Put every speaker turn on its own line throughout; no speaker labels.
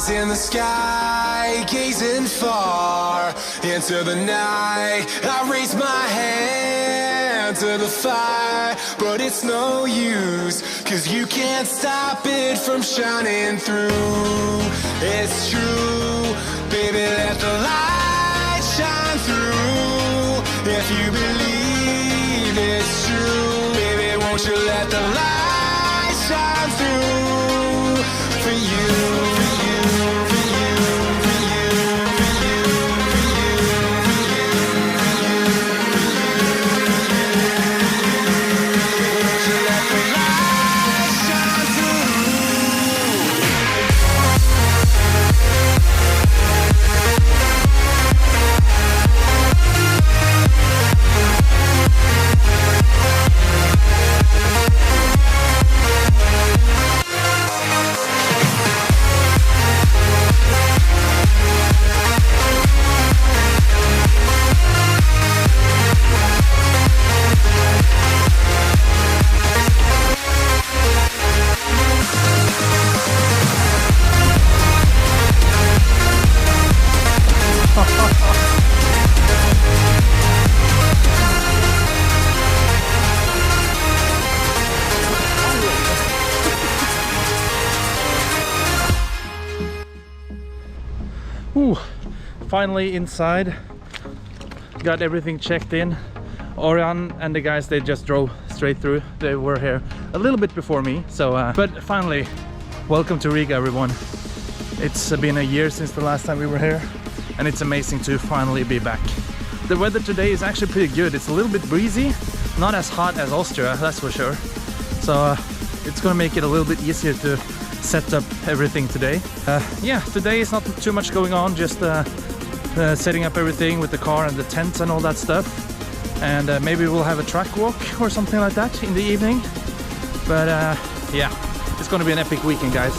in the sky, gazing far into the night. I raise my hand to the fire, but it's no use, 'cause you can't stop it from shining through. It's true, baby, let the light shine through. If you believe it's true, baby, won't you let the light shine through for you.
Ooh, finally inside, got everything checked in. Orjan and the guys, they just drove straight through. They were here a little bit before me, so but finally, welcome to Riga, everyone. It's been a year since the last time we were here, and it's amazing to finally be back. The weather today is actually pretty good. It's a little bit breezy, not as hot as Austria, that's for sure. So it's gonna make it a little bit easier to set up everything today. Yeah, today is not too much going on, just setting up everything with the car and the tent and all that stuff. And maybe we'll have a track walk or something like that in the evening. But yeah, it's gonna be an epic weekend, guys.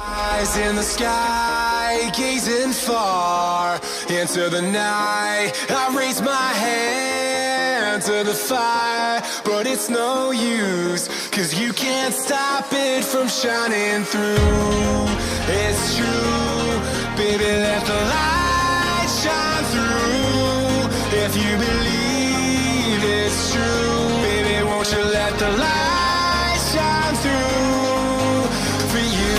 Eyes in the sky, gazing far into the night. I raise my hand to the fire, but it's no use, 'cause you can't stop it from shining through. It's true, baby, let the light shine through. If you believe it's true, baby, won't you let the light shine through for you.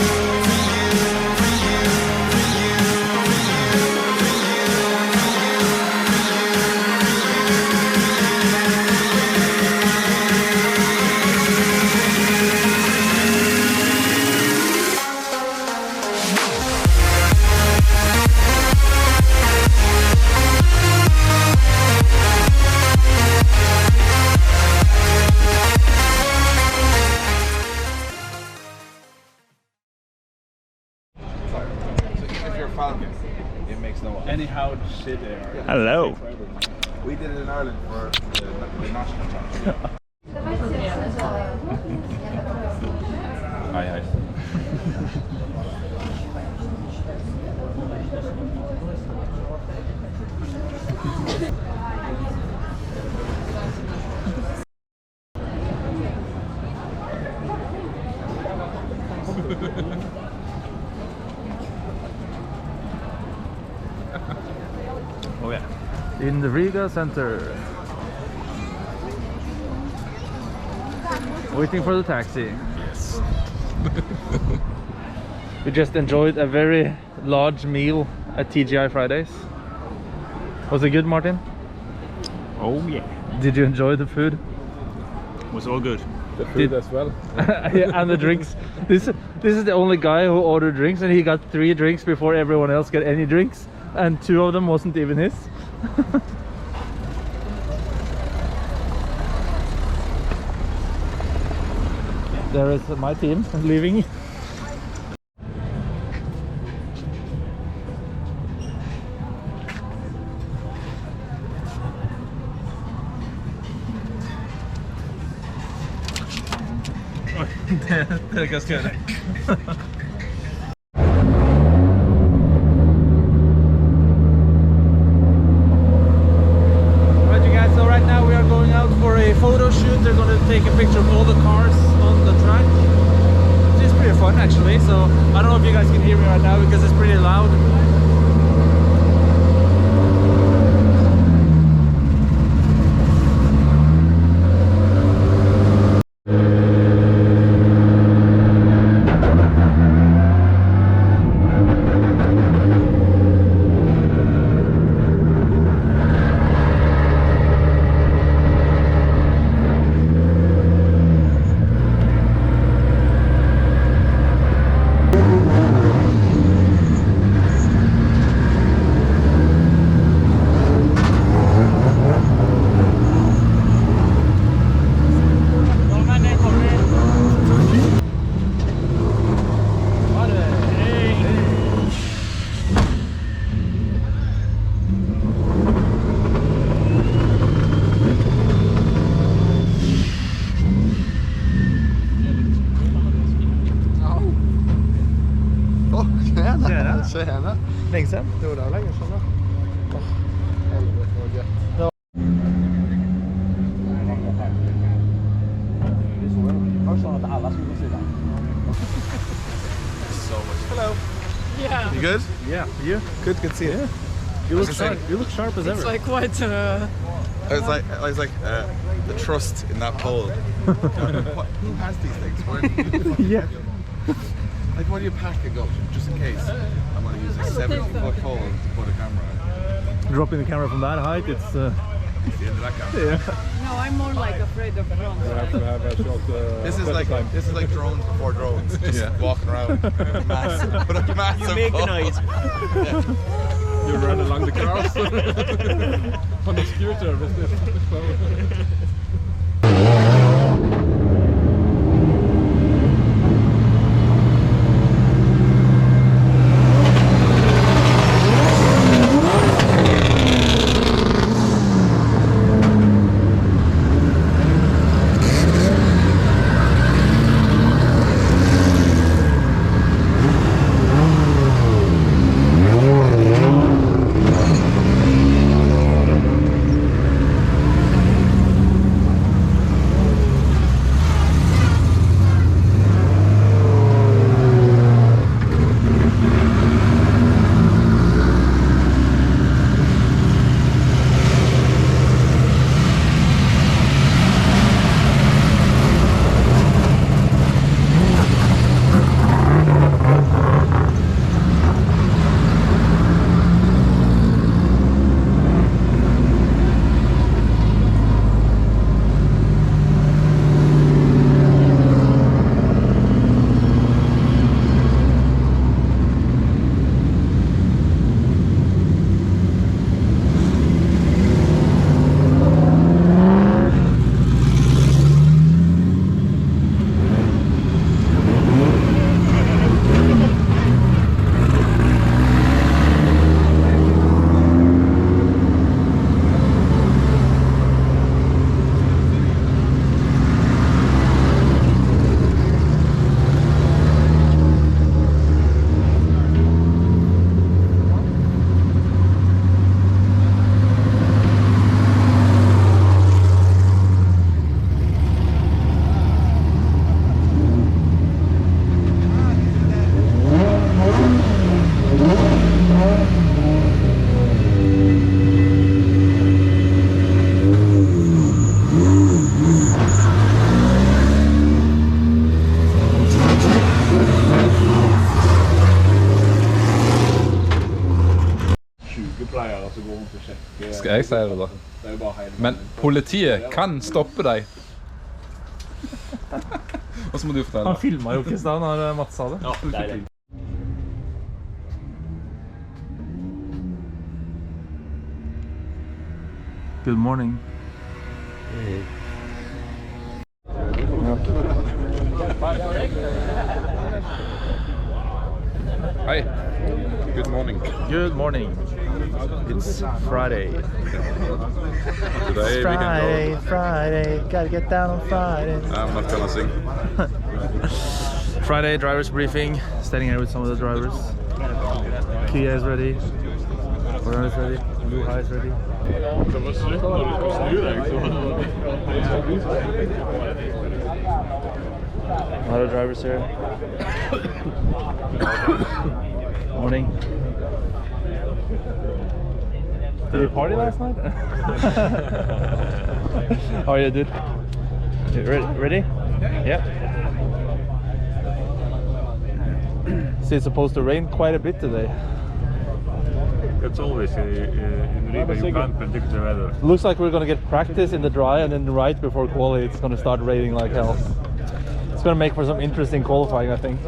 It makes no anyhow shit there.
Hello.
We did it in Ireland for the national championship. Hi, hi.
Oh yeah. In the Riga center. Waiting for the taxi.
Yes.
We just enjoyed a very large meal at TGI Fridays. Was it good, Martin?
Oh yeah.
Did you enjoy the food?
It was all good.
The food as well.
Yeah, and the drinks. This is the only guy who ordered drinks, and he got 3 drinks before everyone else got any drinks, and 2 of them wasn't even his. There is my team leaving. Det är ganska kul. Right, you guys, so right now we are going out for a photo shoot. They're going to take a picture of all the cars on the track. It's pretty fun. actually, so I don't know if you guys can hear me right now because it's pretty loud.
Tjena!
Länge sedan.
Jo, det var länge sedan då. Helvete vad gött.
Ja.
Det såg jag först sa att alla skulle se den. So much. Hello.
Yeah,
You good?
Yeah, you?
Good to see you.
Yeah. You look sharp as
it's
ever.
like quite.
I was like the trust in that pole. Who has these things?
Yeah.
Like, what do you pack and go just in case? I'm going to use a 70-foot pole to put a camera on.
Dropping the camera from that height, it's
It's the end of that camera.
yeah.
No, I'm more like afraid of drones.
Have a shot.
This is like drones before drones. Just walking around. Massive. Put a massive. You make a noise.
You run along the grass on the scooter with this. Skal jeg si det da? Men politiet kan stoppe deg. Og så må du fortelle.
Han filmet jo ikke i stedet når Mats sa det.
Ja, det er det.
Good morning.
Hei. Good morning.
Good morning. It's Friday.
Today we can go.
Friday, gotta get down on Friday.
I'm not gonna sing.
Friday drivers briefing. Standing here with some of the drivers. Kia is ready. Orjan is ready. Luha is ready.
Det var slutt når du skulle snu deg, så
A lot of drivers here. Morning. Did you party last night? How are you, dude? You ready? Yeah. See, it's supposed to rain quite a bit today.
It's always in Riga, you can't predict the weather.
Looks like we're gonna get practice in the dry, and then right before quali it's gonna start raining like hell. It's gonna make for some interesting qualifying, I think.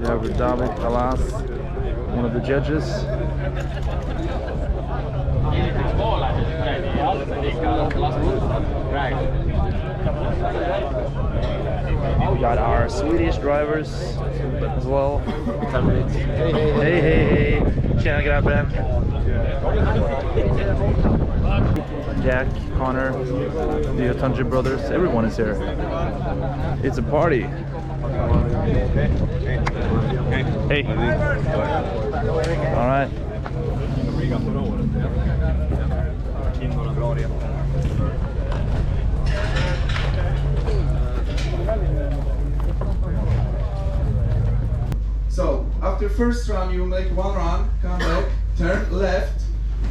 Yeah, with David Alas, one of the judges. We got our Swedish drivers as well. Hey. Tjena grabben. Jack, Connor, the Otunji brothers, everyone is here. It's a party. Hey. All right.
So, after first run, you make one run, come back, turn left,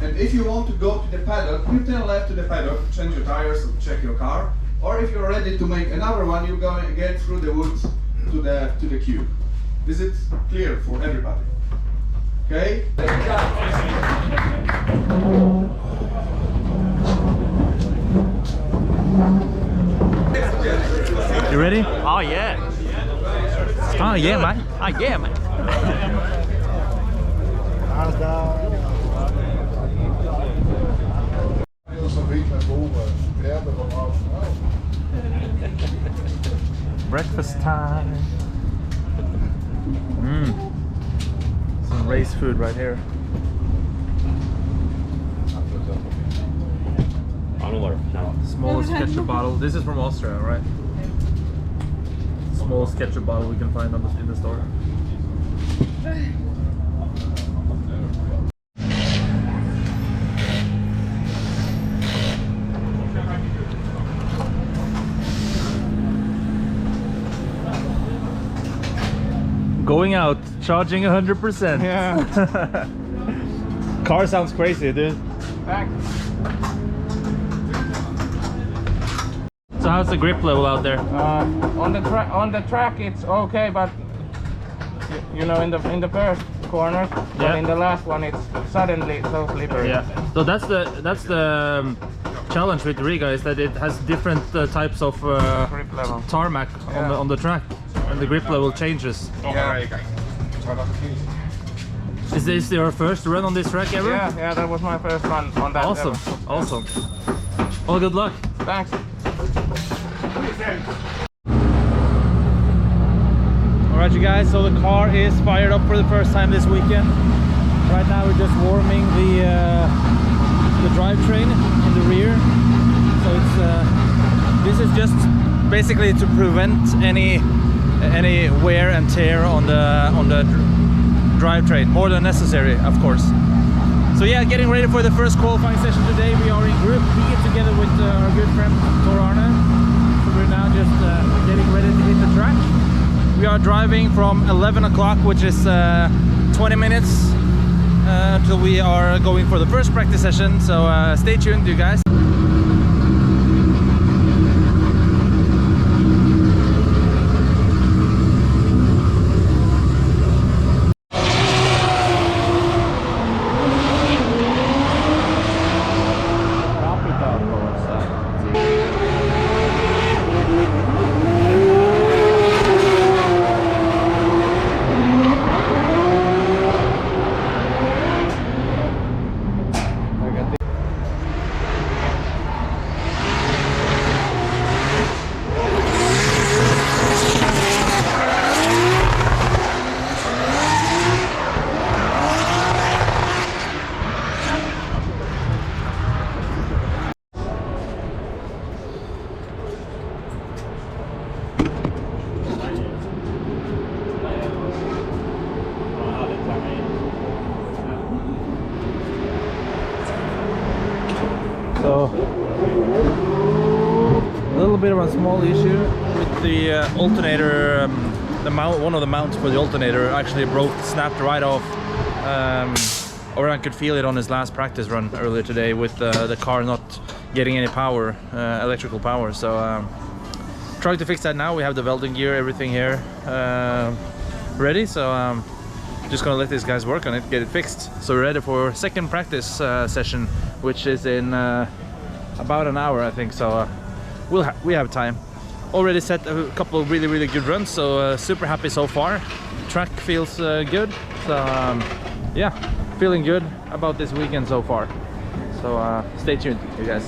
and if you want to go to the paddock, you turn left to the paddock, change your tires, check your car, or if you're ready to make another one, you go again through the woods to the queue. Is it clear for everybody? Okay?
You ready?
Oh yeah.
Oh yeah, man.
Oh yeah, man.
Breakfast time. Some race food right here. Smallest ketchup bottle. This is from Austria, right? Smallest ketchup bottle we can find in the store. Going out, charging 100%.
Yeah.
Car sounds crazy, dude.
Thanks.
So how's the grip level out there?
On the track it's okay, but you know in the first corner, but in the last one it's suddenly so slippery.
Yeah. So that's the challenge with Riga, is that it has different types of
Grip level.
tarmac on the track, and the grip level changes.
Yeah.
Is this your first run on this track ever?
Yeah, that was my first one on that.
Awesome,
level.
awesome. Well, good luck.
Thanks.
Alright you guys, so the car is fired up for the first time this weekend. Right now we're just warming the drivetrain in the rear. So it's this is just basically to prevent any wear and tear on the drivetrain, more than necessary, of course. So yeah, getting ready for the first qualifying session today. We are in Group B together with our good friend Orjan. So we're now just getting ready to hit the track. We are driving from 11 o'clock, which is 20 minutes until we are going for the first practice session. So stay tuned, you guys. bit of a small issue with the alternator. One of the mounts for the alternator actually snapped right off. Orjan could feel it on his last practice run earlier today with the car not getting any power, electrical power. So trying to fix that now. We have the welding gear, everything here ready. So just gonna let these guys work on it, get it fixed. So we're ready for second practice session, which is in about an hour, I think. So we have time. Already set a couple of really good runs, so super happy so far. Track feels good, so yeah, feeling good about this weekend so far. So stay tuned, you guys.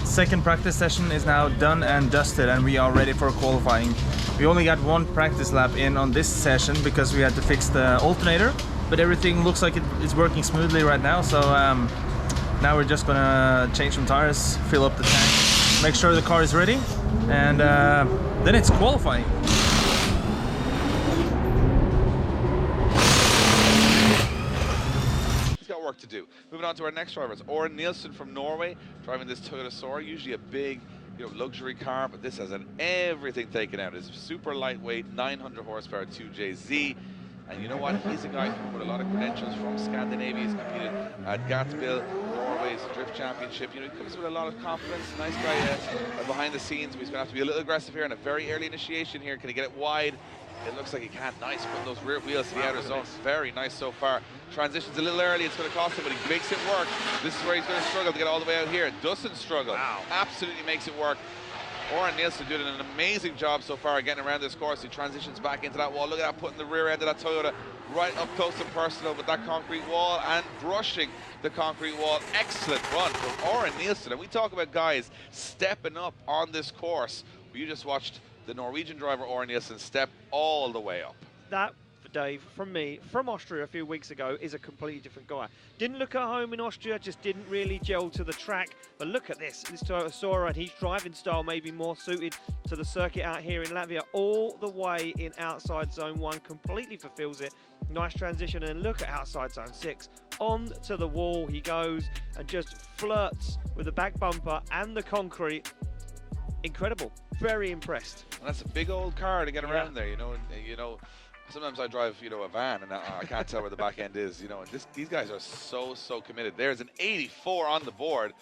Second practice session is now done and dusted, and we are ready for qualifying. We only got one practice lap in on this session because we had to fix the alternator, but everything looks like it's working smoothly right now. So now we're just gonna change some tires, fill up the tank, make sure the car is ready, and then it's qualifying.
To do. Moving on to our next driver, it's Orjan Nilsen from Norway, driving this Toyota Sora, usually a big, luxury car, but this has everything taken out. It's super lightweight, 900 horsepower 2JZ, and you know what? He's a guy with a lot of credentials from Scandinavia. He's competed at Gatsbill, Norway's drift championship. He comes with a lot of confidence. Nice guy behind the scenes, but he's going to have to be a little aggressive here in a very early initiation here. Can he get it wide? It looks like he can. Nice, putting those rear wheels to the outer zone. Very nice so far. Transitions a little early, it's going to cost him, but he makes it work. This is where he's going to struggle to get all the way out here. Doesn't struggle. Wow. Absolutely makes it work. Orjan Nilsen doing an amazing job so far getting around this course. He transitions back into that wall. Look at that, putting the rear end of that Toyota right up close and personal with that concrete wall and brushing the concrete wall. Excellent run from Orjan Nilsen. And we talk about guys stepping up on this course. You just watched the Norwegian driver Orjan Nilsen step all the way up.
That, Dave, from me, from Austria a few weeks ago, is a completely different guy. Didn't look at home in Austria, just didn't really gel to the track. But look at this Toyota Sora, and his driving style may be more suited to the circuit out here in Latvia. All the way in outside zone 1, completely fulfills it. Nice transition, and look at outside zone 6. On to the wall he goes and just flirts with the back bumper and the concrete. Incredible. Very impressed.
And that's a big old car to get around there, you know. Sometimes I drive, a van, and I can't tell where the back end is, and these guys are so committed. There's an 84 on the board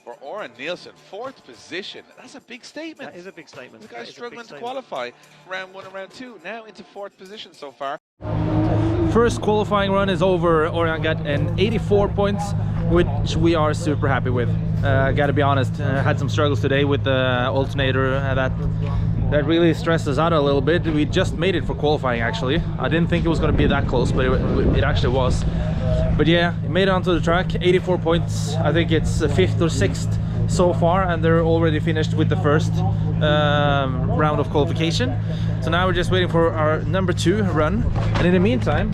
for Orjan Nilsen, 4th position. That's a big statement.
That is a big statement.
The guy's struggling to qualify round 1 and round 2, now into 4th position so far.
First qualifying run is over. Orjan got an 84 points, which we are super happy with. Gotta be honest, had some struggles today with the alternator. That really stressed us out a little bit. We just made it for qualifying, actually. I didn't think it was going to be that close, but it actually was. But yeah, it made it onto the track. 84 points. I think it's 5th or 6th so far, and they're already finished with the first round of qualification. So now we're just waiting for our number 2 run. And in the meantime,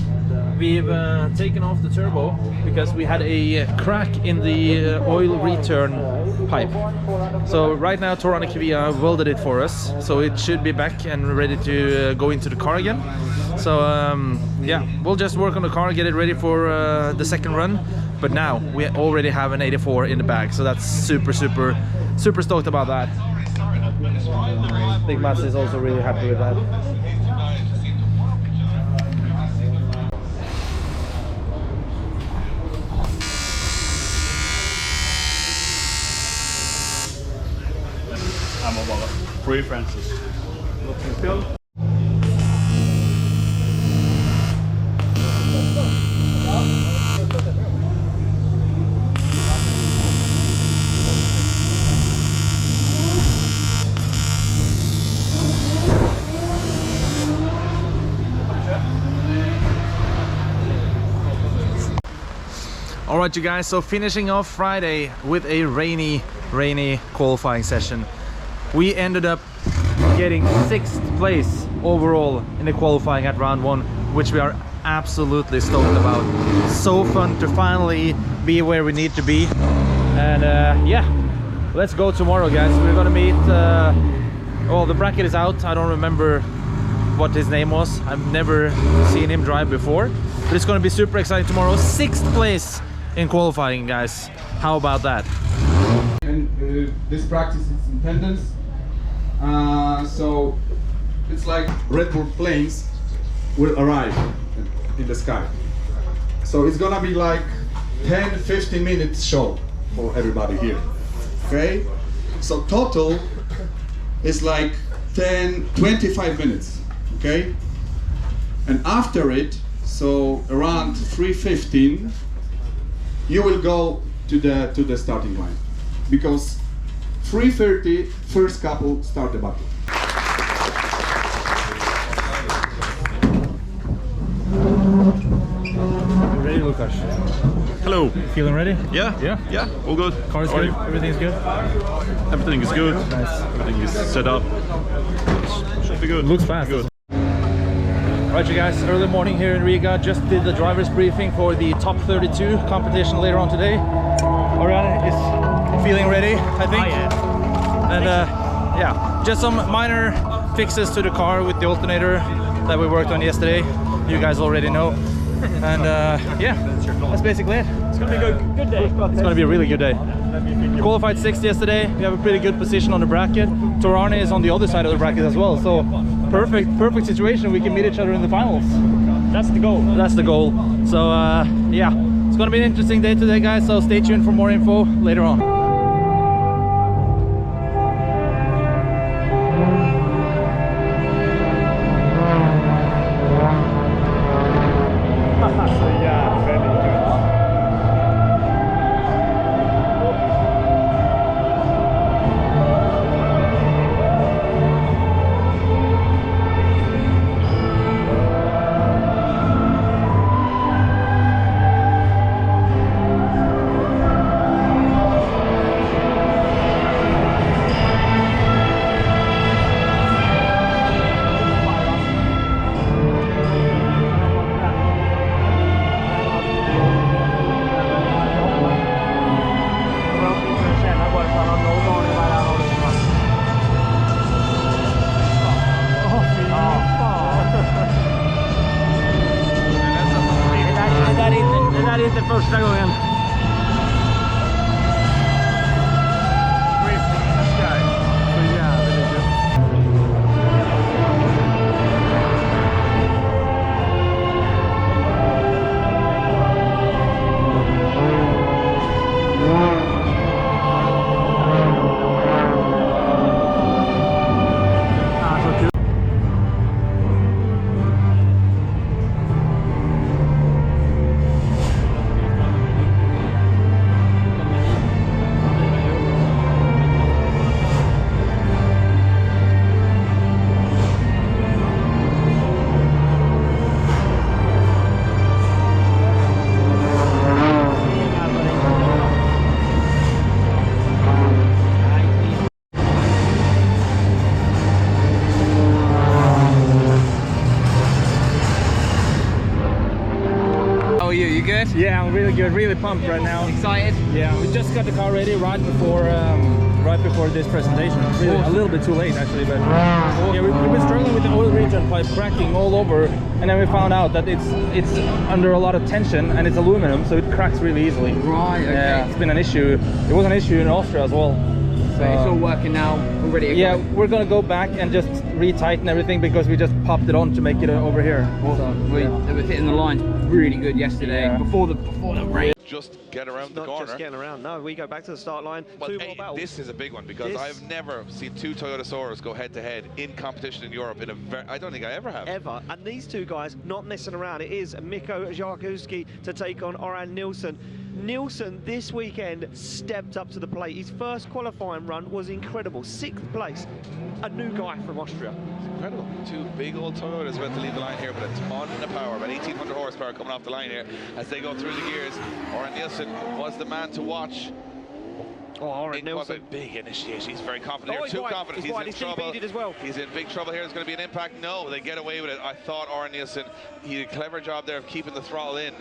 we've taken off the turbo because we had a crack in the oil return pipe. So right now Torana Kivia welded it for us, so it should be back and ready to go into the car again. So yeah, we'll just work on the car, get it ready for the second run. But now we already have an 84 in the bag, so that's super stoked about that. I think Mats is also really happy with that.
Jeg må bare Free Francis.
All right, you guys, so finishing off Friday with a rainy qualifying session. We ended up getting 6th place overall in the qualifying at round 1, which we are absolutely stoked about. So fun to finally be where we need to be. And yeah, let's go tomorrow, guys. We're gonna meet, well, the bracket is out. I don't remember what his name was. I've never seen him drive before, but it's gonna be super exciting tomorrow. 6th place in qualifying, guys. How about that?
And this practice is in tandem. So it's like Red Bull planes will arrive in the sky. So it's gonna be like 10-15 minutes show for everybody here. Okay? So total is like 10-25 minutes. Okay? And after it, so around 3:15, you will go to the starting line, because 3:30 first couple start the battle.
Ready, Lukas?
Hello.
Feeling ready?
Yeah.
Yeah?
Yeah. All good.
Car is
How are
good?
you?
Everything's good?
Everything is good.
Nice.
Everything is set up. Should be good.
Looks fast.
Good.
Right, you guys, early morning here in Riga. Just did the driver's briefing for the top 32 competition later on today. Orjan is feeling ready, I think. And yeah, just some minor fixes to the car with the alternator that we worked on yesterday. You guys already know. And yeah, that's basically it.
It's going to be a good day.
It's going to be a really good day. Qualified 6th yesterday. We have a pretty good position on the bracket. Torane is on the other side of the bracket as well. So perfect situation. We can meet each other in the finals.
That's the goal.
That's the goal. So yeah, it's going to be an interesting day today, guys. So stay tuned for more info later on.
Första gången.
Yeah, I'm really good, really pumped right now.
Excited?
Yeah, we just got the car ready right before this presentation. Really, a little bit too late actually, but yeah, we've been struggling with the oil regen pipe cracking all over, and then we found out that it's under a lot of tension and it's aluminum, so it cracks really easily.
Right, okay.
Yeah, it's been an issue. It was an issue in Austria as well.
So it's all working now, already.
Yeah, we're gonna go back and just retighten everything because we just popped it on to make it over here.
Awesome. They were hitting the lines really good yesterday, before the rain.
Just get around the
Not
corner.
just getting around. No, we go back to the start line.
Well,
Two more battles.
this is a big one because I've never seen two Toyota Soras go head to head in competition in Europe in a I don't think I ever have.
Ever. And these two guys not messing around. It is Mikko Jarkuski to take on Orjan Nilsen. Nilsen this weekend stepped up to the plate. His first qualifying run was incredible. 6th place. A new guy from Austria.
It's incredible. Two big old Toyotas about to leave the line here, but a ton of power, about 1,800 horsepower coming off the line here as they go through the gears. Orjan Nilsen was the man to watch.
Oh, Orjan
It was a
Nilsen.
big initiation. He's very confident here.
He's
Too
wide.
confident.
He's wide.
in
He's
trouble.
DP'd as well.
He's in big trouble here. There's going to be an impact. No, they get away with it. I thought Orjan Nilsen, he did a clever job there of keeping the throttle in.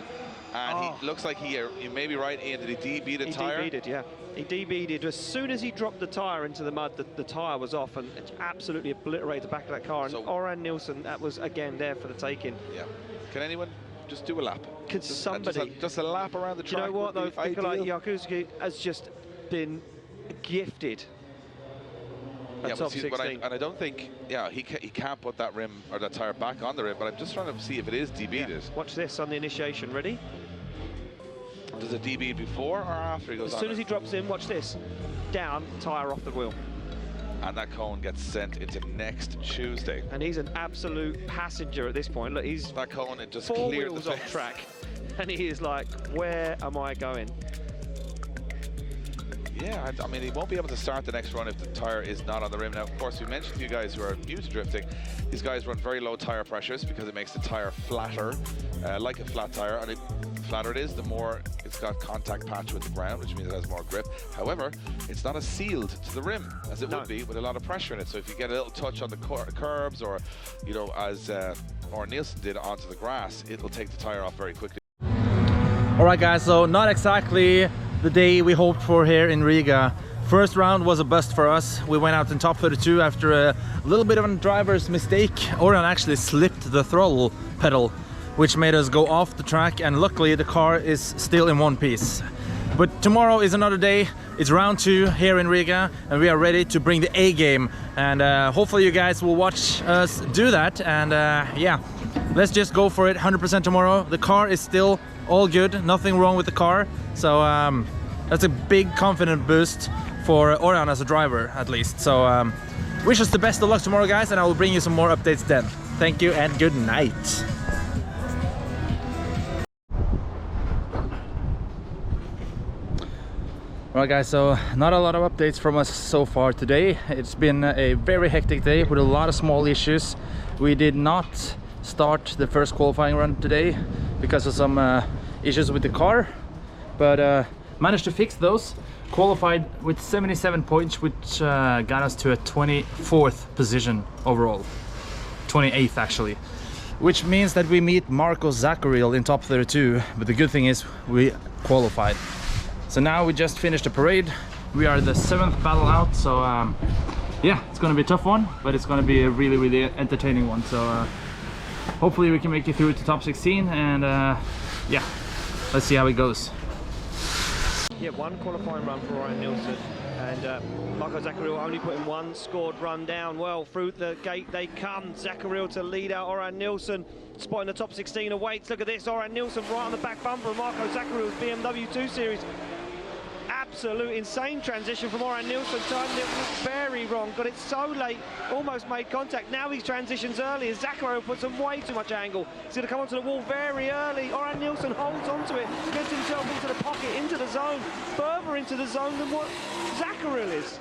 And he looks like you may be right, Ian, did he DB'd a tyre?
He DB'd, yeah. He DB'd. As soon as he dropped the tyre into the mud, the tyre was off and it absolutely obliterated the back of that car. And Orjan Nilsen, that was, again, there for the taking.
Yeah. Can anyone just do a lap?
Could somebody...
Just a lap around the track.
Do you know what, though? Nikolai Yarkuski has just been gifted.
Yeah, but see, and I don't think, he can't put that rim or that tyre back on the rim, but I'm just trying to see if it is DB'd.
Yeah. Watch this on the initiation. Ready?
Does it DB before or after he goes on?
As soon as he drops in, watch this. Down, tyre off the wheel.
And that cone gets sent into next Tuesday.
And he's an absolute passenger at this point. Look, he's
that cone, it just
4
cleared
wheels
the
off track. And he is like, where am I going?
Yeah, I mean, he won't be able to start the next run if the tyre is not on the rim. Now, of course, we mentioned to you guys who are new to drifting, these guys run very low tyre pressures because it makes the tyre flatter, like a flat tyre. And the flatter it is, the more it's got contact patch with the ground, which means it has more grip. However, it's not as sealed to the rim as it would be with a lot of pressure in it. So if you get a little touch on the curbs or, you know, as Orjan Nilsen did onto the grass, it will take the tyre off very quickly.
All right, guys, so not exactly the day we hoped for here in Riga. First round was a bust for us. We went out in top 32 after a little bit of a driver's mistake. Orjan actually slipped the throttle pedal, which made us go off the track, and luckily the car is still in one piece. But tomorrow is another day. It's round 2 here in Riga, and we are ready to bring the A game. And hopefully you guys will watch us do that. And yeah, let's just go for it 100% tomorrow. The car is still all good, nothing wrong with the car. So that's a big confident boost for Orjan as a driver, at least. So wish us the best of luck tomorrow, guys, and I will bring you some more updates then. Thank you and good night. Alright guys, so not a lot of updates from us so far today. It's been a very hectic day with a lot of small issues. We did not start the first qualifying run today because of some issues with the car, but managed to fix those. Qualified with 77 points, which got us to a 24th position overall. 28th actually. Which means that we meet Marco Zaccaril in top 32, but the good thing is we qualified. So now we just finished the parade. We are the 7th battle out, so yeah, it's gonna be a tough one, but it's gonna be a really, really entertaining one. So hopefully we can make it through to top 16, and yeah, let's see how it goes.
Yeah, one qualifying run for Orjan Nilsen, and Marco Zaccaril only putting one scored run down. Well, through the gate they come. Zaccaril to lead out Orjan Nilsen, spotting the top 16 awaits. Look at this, Orjan Nilsen right on the back bumper of Marco Zaccaril's BMW 2 Series. Absolute insane transition from Orjan Nilsen, timed it very wrong, got it so late, almost made contact. Now he transitions early as Zaccaril puts on way too much angle. He's going to come onto the wall very early. Orjan Nilsen holds onto it, gets himself into the pocket, into the zone, further into the zone than what Zaccaril is.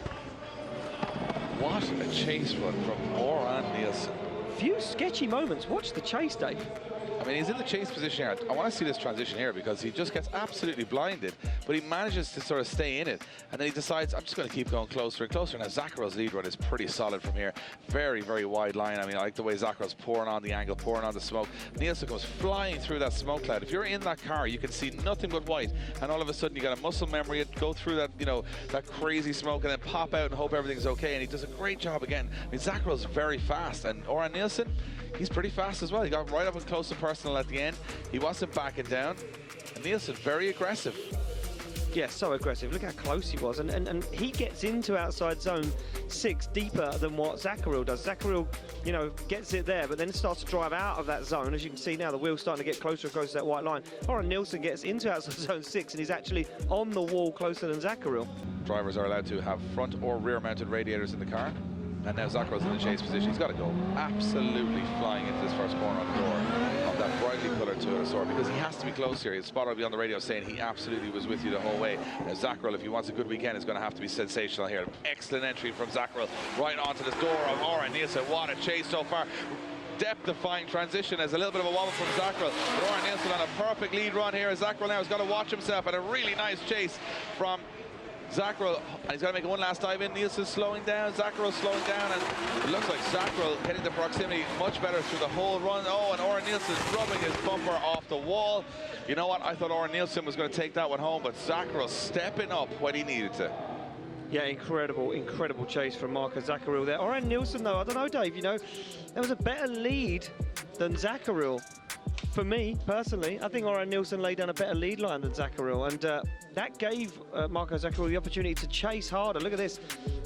What a chase run from Orjan Nilsen.
Few sketchy moments. Watch the chase, Dave.
I mean, he's in the chase position here. I want to see this transition here because he just gets absolutely blinded, but he manages to sort of stay in it, and then he decides, I'm just going to keep going closer and closer. Now, Zaccaril's lead run is pretty solid from here. Very, very wide line. I mean, I like the way Zaccaril's pouring on the angle, pouring on the smoke. Nilsen goes flying through that smoke cloud. If you're in that car, you can see nothing but white, and all of a sudden you got a muscle memory, go through that, you know, that crazy smoke, and then pop out and hope everything's okay, and he does a great job again. I mean, Zaccaril's very fast, and Orjan Nilsen, he's pretty fast as well. He got right up and close and personal at the end. He wasn't backing down. And Nilsen, very aggressive.
Yeah, so aggressive. Look how close he was. And he gets into outside zone 6 deeper than what Zaccaril does. Zaccaril, you know, gets it there, but then starts to drive out of that zone. As you can see now, the wheel's starting to get closer and closer to that white line. Orjan Nilsen gets into outside zone 6, and he's actually on the wall closer than Zaccaril.
Drivers are allowed to have front or rear mounted radiators in the car. And now Zaccaril's in the chase position. He's got to go absolutely flying into this first corner on the door of that brightly coloured Toyota Soar, because he has to be close here. His spotter will be on the radio saying he absolutely was with you the whole way. Now Zaccaril, if he wants a good weekend, is going to have to be sensational here. Excellent entry from Zaccaril right onto the door of Orjan Nilsen. What a chase so far. Depth-defying transition as a little bit of a wobble from Zaccaril. But Orjan Nilsen on a perfect lead run here as Zaccaril now has got to watch himself, and a really nice chase from Zacharel, and he's got to make one last dive in. Nilsen slowing down, Zacharel slowing down, and it looks like Zacharel getting the proximity much better through the whole run. Oh, and Orjan Nilsen rubbing his bumper off the wall. You know what? I thought Orjan Nilsen was going to take that one home, but Zacharel stepping up when he needed to.
Yeah, incredible chase from Marco Zacharel there. Orjan Nilsen, though, I don't know, Dave, you know, there was a better lead than Zacharel. For me, personally, I think Orjan Nilsen laid down a better lead line than Zacharel, and that gave Marco Zacharel the opportunity to chase harder. Look at this,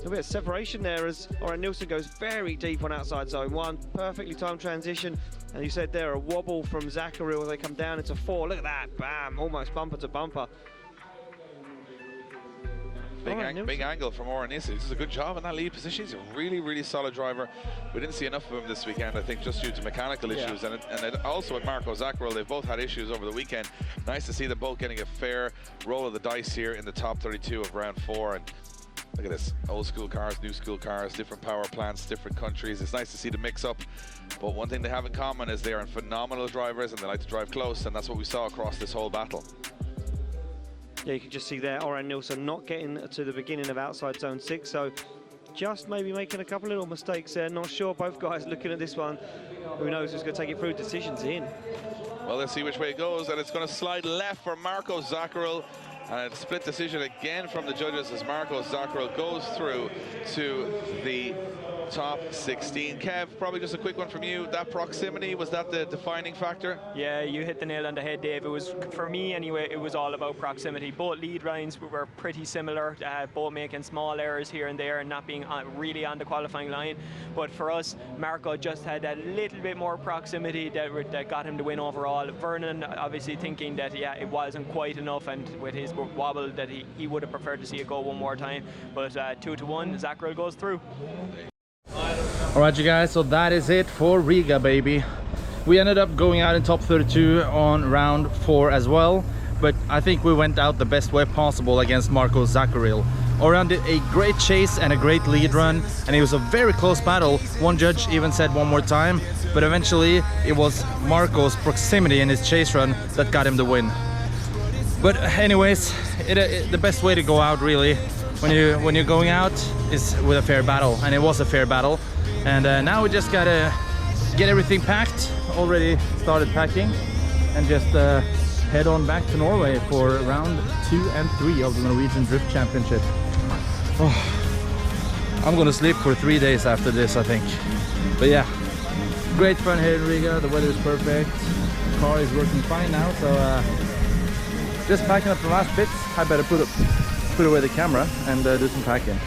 a bit of separation there as Orjan Nilsen goes very deep on outside zone 1. Perfectly timed transition, and you said there, a wobble from Zacharel as they come down into 4. Look at that, bam, almost bumper to bumper.
Big angle from Orjan Nilsen. He does a good job in that lead position. He's a really solid driver. We didn't see enough of him this weekend, I think, just due to mechanical issues. And also with Marco Zacharel, they've both had issues over the weekend. Nice to see them both getting a fair roll of the dice here in the top 32 of round 4. And look at this, old school cars, new school cars, different power plants, different countries. It's nice to see the mix up. But one thing they have in common is they are phenomenal drivers and they like to drive close, and that's what we saw across this whole battle.
Yeah, you can just see there, Orjan Nilsen not getting to the beginning of outside zone 6, so just maybe making a couple little mistakes there. Not sure, both guys looking at this one. Who knows who's going to take it through, decisions in.
Well, let's see which way it goes, and it's going to slide left for Marco Zacharel. And a split decision again from the judges as Marco Zacharel goes through to the top 16. Kev, probably just a quick one from you. That proximity, was that the defining factor?
Yeah, you hit the nail on the head, Dave. It was, for me anyway, it was all about proximity. Both lead lines were pretty similar, both making small errors here and there and not being really on the qualifying line. But for us, Marco just had that little bit more proximity that got him to win overall. Vernon obviously thinking that, yeah, it wasn't quite enough, and with his wobble that he would have preferred to see it go one more time. But 2-1, Zacharel goes through.
Alright you guys, so that is it for Riga, baby. We ended up going out in top 32 on round 4 as well, but I think we went out the best way possible against Marco Zacharel. Orjan did a great chase and a great lead run, and it was a very close battle. One judge even said one more time, but eventually it was Marco's proximity in his chase run that got him the win. But anyways, the best way to go out really when you're going out is with a fair battle, and it was a fair battle. And now we just gotta get everything packed. Already started packing, and just head on back to Norway for round 2 and 3 of the Norwegian Drift Championship. Oh, I'm gonna sleep for 3 days after this, I think. But yeah, great fun here in Riga. The weather is perfect. The car is working fine now, so just packing up the last bits. I better put away the camera and do some packing.